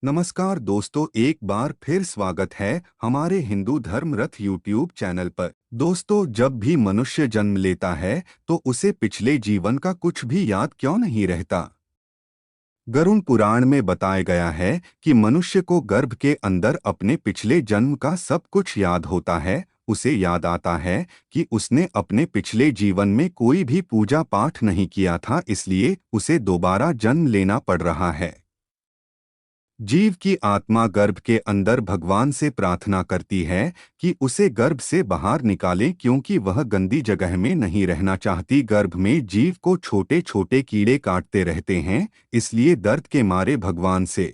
नमस्कार दोस्तों, एक बार फिर स्वागत है हमारे हिंदू धर्म रथ यूट्यूब चैनल पर। दोस्तों, जब भी मनुष्य जन्म लेता है तो उसे पिछले जीवन का कुछ भी याद क्यों नहीं रहता। गरुड़ पुराण में बताया गया है कि मनुष्य को गर्भ के अंदर अपने पिछले जन्म का सब कुछ याद होता है। उसे याद आता है कि उसने अपने पिछले जीवन में कोई भी पूजा पाठ नहीं किया था, इसलिए उसे दोबारा जन्म लेना पड़ रहा है। जीव की आत्मा गर्भ के अंदर भगवान से प्रार्थना करती है कि उसे गर्भ से बाहर निकालें, क्योंकि वह गंदी जगह में नहीं रहना चाहती। गर्भ में जीव को छोटे छोटे कीड़े काटते रहते हैं, इसलिए दर्द के मारे भगवान से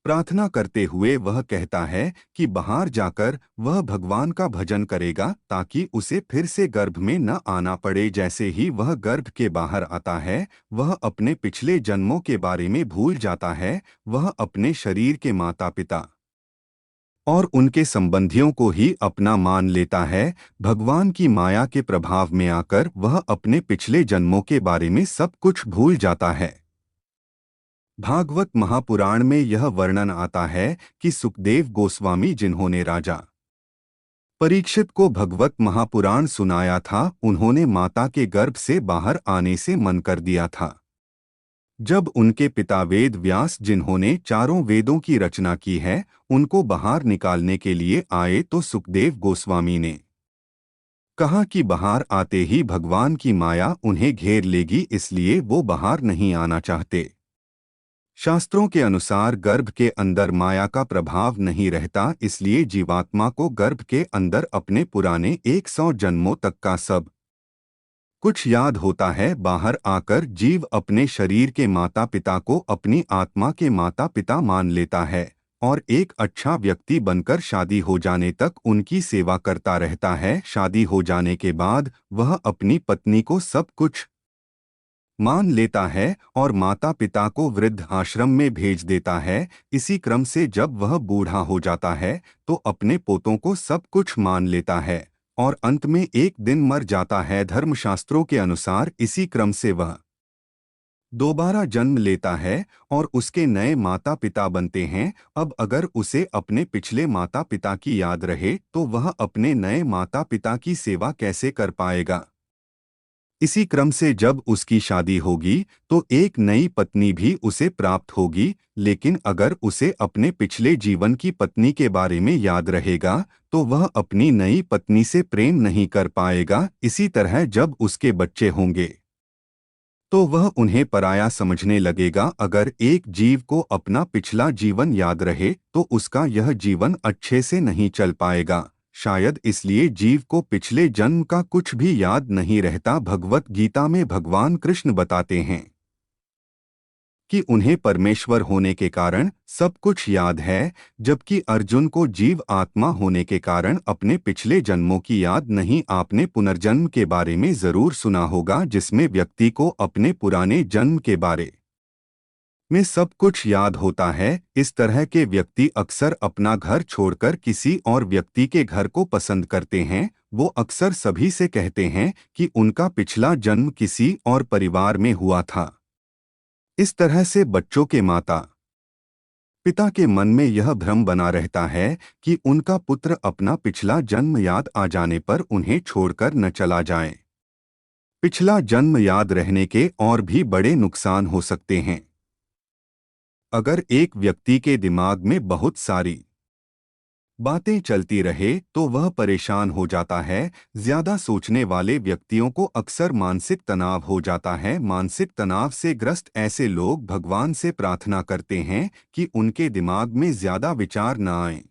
प्रार्थना करते हुए वह कहता है कि बाहर जाकर वह भगवान का भजन करेगा ताकि उसे फिर से गर्भ में न आना पड़े। जैसे ही वह गर्भ के बाहर आता है, वह अपने पिछले जन्मों के बारे में भूल जाता है। वह अपने शरीर के माता पिता और उनके संबंधियों को ही अपना मान लेता है। भगवान की माया के प्रभाव में आकर वह अपने पिछले जन्मों के बारे में सब कुछ भूल जाता है। भागवत महापुराण में यह वर्णन आता है कि सुखदेव गोस्वामी, जिन्होंने राजा परीक्षित को भगवत महापुराण सुनाया था, उन्होंने माता के गर्भ से बाहर आने से मन कर दिया था। जब उनके पिता वेद व्यास, जिन्होंने चारों वेदों की रचना की है, उनको बाहर निकालने के लिए आए तो सुखदेव गोस्वामी ने कहा कि बाहर आते ही भगवान की माया उन्हें घेर लेगी, इसलिए वो बाहर नहीं आना चाहते। शास्त्रों के अनुसार गर्भ के अंदर माया का प्रभाव नहीं रहता, इसलिए जीवात्मा को गर्भ के अंदर अपने पुराने 100 जन्मों तक का सब कुछ याद होता है। बाहर आकर जीव अपने शरीर के माता पिता को अपनी आत्मा के माता पिता मान लेता है और एक अच्छा व्यक्ति बनकर शादी हो जाने तक उनकी सेवा करता रहता है। शादी हो जाने के बाद वह अपनी पत्नी को सब कुछ मान लेता है और माता पिता को वृद्ध आश्रम में भेज देता है। इसी क्रम से जब वह बूढ़ा हो जाता है तो अपने पोतों को सब कुछ मान लेता है और अंत में एक दिन मर जाता है। धर्मशास्त्रों के अनुसार इसी क्रम से वह दोबारा जन्म लेता है और उसके नए माता पिता बनते हैं। अब अगर उसे अपने पिछले माता पिता की याद रहे तो वह अपने नए माता पिता की सेवा कैसे कर पाएगा। इसी क्रम से जब उसकी शादी होगी तो एक नई पत्नी भी उसे प्राप्त होगी, लेकिन अगर उसे अपने पिछले जीवन की पत्नी के बारे में याद रहेगा तो वह अपनी नई पत्नी से प्रेम नहीं कर पाएगा। इसी तरह जब उसके बच्चे होंगे तो वह उन्हें पराया समझने लगेगा। अगर एक जीव को अपना पिछला जीवन याद रहे तो उसका यह जीवन अच्छे से नहीं चल पाएगा। शायद इसलिए जीव को पिछले जन्म का कुछ भी याद नहीं रहता। भगवत गीता में भगवान कृष्ण बताते हैं कि उन्हें परमेश्वर होने के कारण सब कुछ याद है, जबकि अर्जुन को जीव आत्मा होने के कारण अपने पिछले जन्मों की याद नहीं। आपने पुनर्जन्म के बारे में जरूर सुना होगा, जिसमें व्यक्ति को अपने पुराने जन्म के बारे में सब कुछ याद होता है। इस तरह के व्यक्ति अक्सर अपना घर छोड़कर किसी और व्यक्ति के घर को पसंद करते हैं। वो अक्सर सभी से कहते हैं कि उनका पिछला जन्म किसी और परिवार में हुआ था। इस तरह से बच्चों के माता पिता के मन में यह भ्रम बना रहता है कि उनका पुत्र अपना पिछला जन्म याद आ जाने पर उन्हें छोड़कर न चला जाए। पिछला जन्म याद रहने के और भी बड़े नुकसान हो सकते हैं। अगर एक व्यक्ति के दिमाग में बहुत सारी बातें चलती रहे तो वह परेशान हो जाता है। ज्यादा सोचने वाले व्यक्तियों को अक्सर मानसिक तनाव हो जाता है। मानसिक तनाव से ग्रस्त ऐसे लोग भगवान से प्रार्थना करते हैं कि उनके दिमाग में ज्यादा विचार न आए।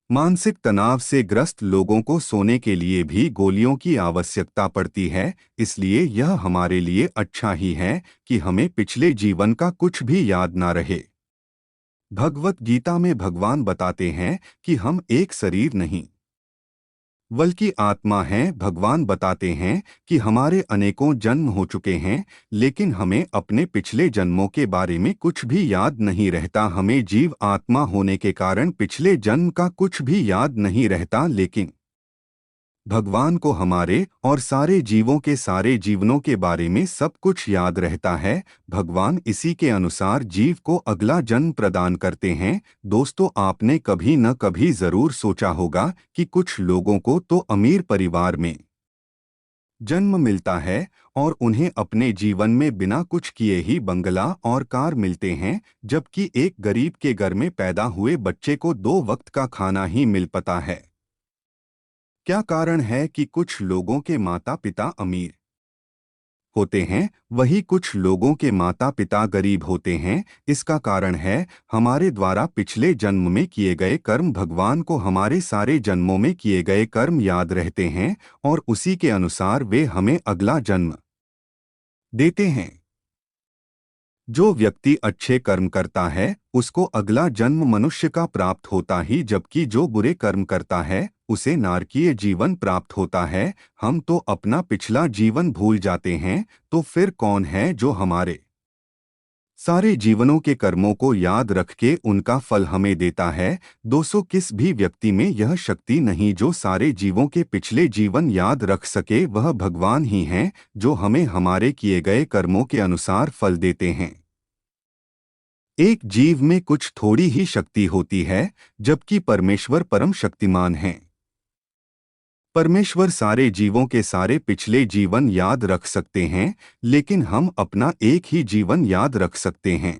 मानसिक तनाव से ग्रस्त लोगों को सोने के लिए भी गोलियों की आवश्यकता पड़ती है। इसलिए यह हमारे लिए अच्छा ही है कि हमें पिछले जीवन का कुछ भी याद ना रहे। भगवत गीता में भगवान बताते हैं कि हम एक शरीर नहीं बल्कि आत्मा हैं। भगवान बताते हैं कि हमारे अनेकों जन्म हो चुके हैं, लेकिन हमें अपने पिछले जन्मों के बारे में कुछ भी याद नहीं रहता। हमें जीव आत्मा होने के कारण पिछले जन्म का कुछ भी याद नहीं रहता, लेकिन भगवान को हमारे और सारे जीवों के सारे जीवनों के बारे में सब कुछ याद रहता है। भगवान इसी के अनुसार जीव को अगला जन्म प्रदान करते हैं। दोस्तों, आपने कभी न कभी जरूर सोचा होगा कि कुछ लोगों को तो अमीर परिवार में जन्म मिलता है और उन्हें अपने जीवन में बिना कुछ किए ही बंगला और कार मिलते हैं, जबकि एक गरीब के घर में पैदा हुए बच्चे को 2 वक्त का खाना ही मिल पाता है। क्या कारण है कि कुछ लोगों के माता पिता अमीर होते हैं, वही कुछ लोगों के माता पिता गरीब होते हैं? इसका कारण है हमारे द्वारा पिछले जन्म में किए गए कर्म। भगवान को हमारे सारे जन्मों में किए गए कर्म याद रहते हैं और उसी के अनुसार वे हमें अगला जन्म देते हैं। जो व्यक्ति अच्छे कर्म करता है उसको अगला जन्म मनुष्य का प्राप्त होता ही, जबकि जो बुरे कर्म करता है उसे नारकीय जीवन प्राप्त होता है। हम तो अपना पिछला जीवन भूल जाते हैं, तो फिर कौन है जो हमारे सारे जीवनों के कर्मों को याद रख के उनका फल हमें देता है? दोस्तों, किस भी व्यक्ति में यह शक्ति नहीं जो सारे जीवों के पिछले जीवन याद रख सके। वह भगवान ही हैं जो हमें हमारे किए गए कर्मों के अनुसार फल देते हैं। एक जीव में कुछ थोड़ी ही शक्ति होती है, जबकि परमेश्वर परम शक्तिमान हैं। परमेश्वर सारे जीवों के सारे पिछले जीवन याद रख सकते हैं, लेकिन हम अपना एक ही जीवन याद रख सकते हैं।